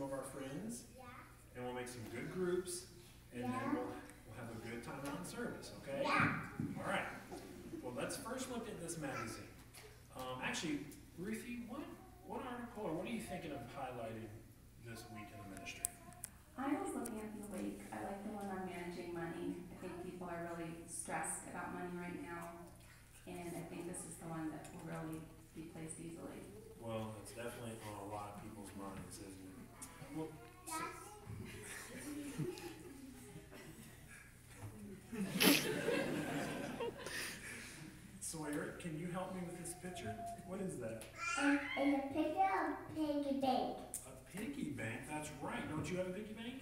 some of our friends, and we'll make some good groups, and then we'll have a good time out in service, okay? All right. Well, let's first look at this magazine. Actually, Ruthie, what article or what are you thinking of highlighting this week in the ministry? I was looking at the week. I like the one on managing money. I think people are really stressed about money right now, and I think this is the one that will really be placed easily. Well, it's definitely on a lot of people's minds, isn't it? Well, Sawyer, can you help me with this picture? What is that? It's a picture of a piggy bank. A piggy bank? That's right. Don't you have a piggy bank?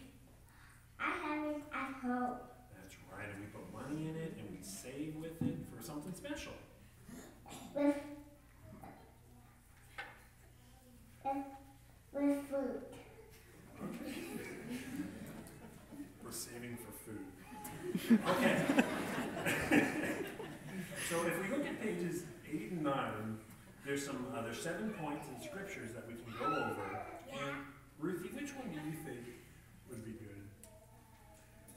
I have it at home. That's right. And we put money in it and we save with it for something special. With food. Okay. We're saving for food. Okay. So if we look at pages 8 and 9, there's 7 points in scriptures that we can go over. And Ruthie, which one do you think would be good?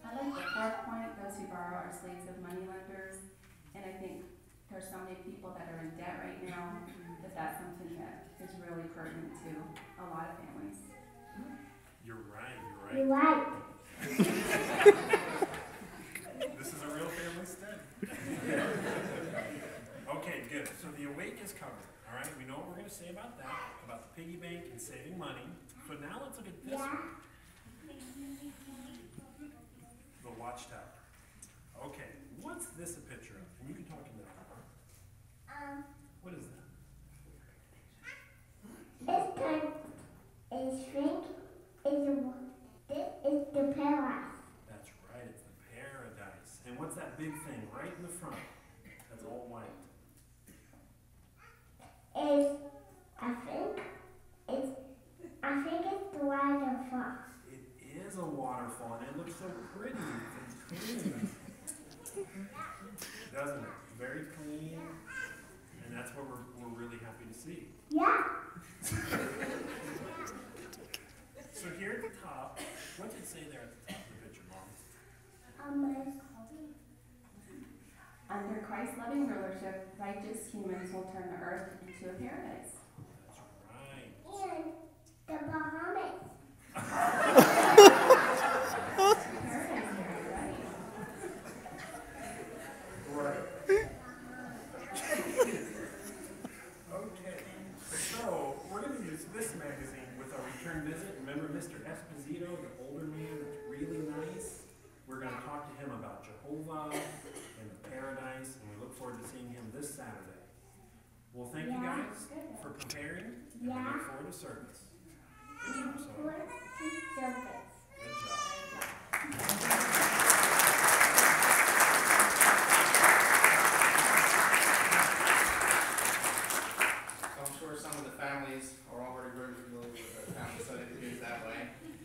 I like the 4th point, those who borrow are slaves of moneylenders. And I think there's so many people that are in debt right now that that's something that is really pertinent to a lot of families. You're right. You're right. This is a real family study. Okay, good. So the awake is covered. All right, we know what we're going to say about that, about the piggy bank and saving money. So now let's look at this one. The watchtower. Okay, what's this a picture of? And you can talk in the What is that? This time is shrink. This is the paradise. That's right, it's the paradise. And what's that big thing right in the front? That's all white. I think it's the waterfall. It is a waterfall, and it looks so pretty and clean. Doesn't it? Very clean, and that's what we're really happy to see. Yeah. So here at the top, what did it say there at the top of the picture, Mom? Under Christ's loving rulership, righteous humans will turn the earth into a paradise. That's right. And the Bahamas. Right. Okay. So we're going to use this magazine with our return visit. Remember Mr. Esposito, the older man that's really nice? We're going to talk to him about Jehovah and the paradise, and we look forward to seeing him this Saturday. Well, thank you guys for preparing, and we look forward to service. Good job, Sawyer. Good job. I'm sure some of the families are already very familiar with the family study that goes that way.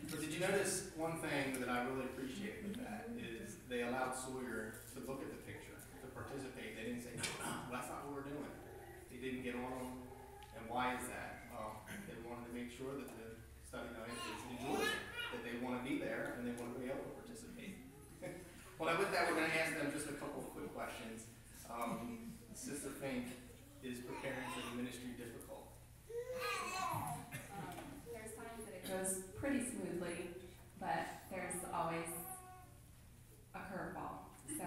But did you notice one thing that I really appreciated with that is they allowed Sawyer to look at the picture, to participate. They didn't say, well, that's not what we're doing. They didn't get on them. And why is that? They wanted to make sure that the study night is enjoyable, that they want to be there and they want to be able to participate. Well, with that, we're going to ask them just a couple of quick questions. Sister Fink, is preparing for the ministry difficult? There's times that it goes pretty smoothly, but there's always a curveball. So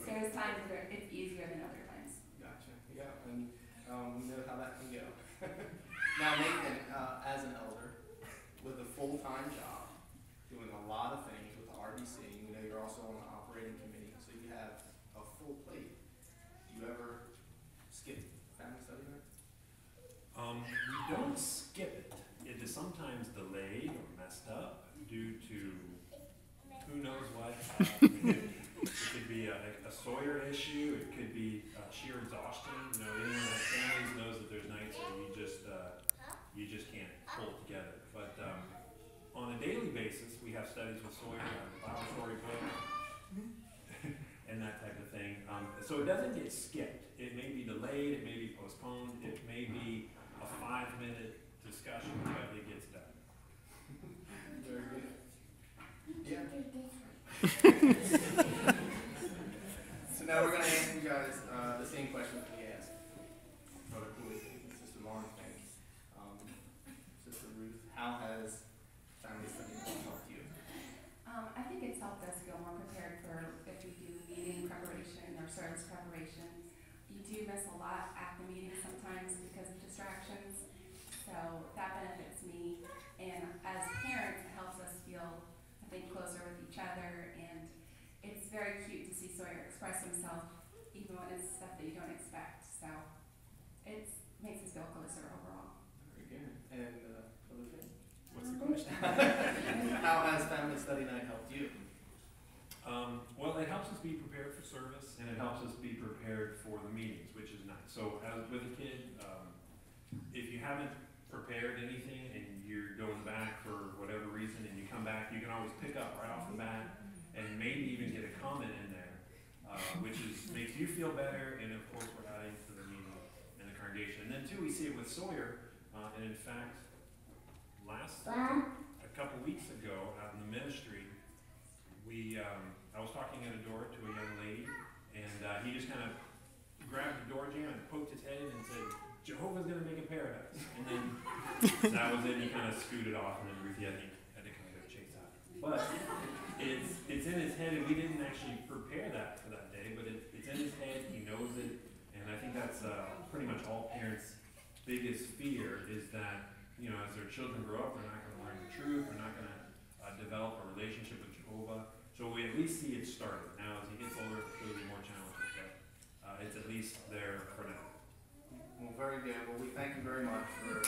there's times where it's easier than other times. Gotcha. Yeah, and we know how that can go. Now, Nathan, as an elder with a full-time job, doing a lot of things with the RBC, we know you're also on the operating committee, so you have a full plate. Do you ever skip family study night? We don't skip it. It is sometimes delayed or messed up due to who knows what. It could be a Sawyer issue. It could be sheer exhaustion. Anyone that has families knows that there's nights where you just can't pull it together. But on a daily basis, we have studies with Sawyer on the Bible story book and that type of thing. So it doesn't get skipped. It may be delayed. It may be postponed. It may be a 5-minute discussion that gets So now we're going to ask you guys the same question that we asked Brother Cooley and Sister Lauren thinks. Sister Ruth, how has family study helped you? I think it's helped us feel more prepared for if we do meeting preparation or service preparation. You do miss a lot at the meeting sometimes because of distractions, so that benefits me. And as parents, it helps us feel, I think, closer with each other, and it's very cute to see Sawyer express himself even when it's stuff that you don't expect. So it makes us feel closer overall. Very good. And Brother Finn? What's the question? How has family study night helped you? Well, it helps us be prepared for service, and it helps us be prepared for the meetings, which is nice. So as with a kid, if you haven't prepared anything and you're going back for whatever reason and you come back, you can always pick up right off the bat and maybe even get a comment in there, which makes you feel better, and of course we're adding to the meeting and the congregation. And then too, we see it with Sawyer, and in fact, a couple weeks ago out in the ministry, I was talking at a door to a young lady, and he just kind of grabbed the door jamb and poked his head in and said, "Jehovah's going to make a paradise." And then that was it. He kind of scooted off, and then Ruthie had to kind of go chase after. But it's in his head, and we didn't actually prepare that for that day, but it's in his head. He knows it, and I think that's pretty much all parents' biggest fear is that, you know, as their children grow up, they're not going to learn the truth. They're not going to develop a relationship with Jehovah. So we at least see it started. Now, as he gets older, it'll be more challenging, but it's at least there for now. Well, very good. Well, we thank you very much for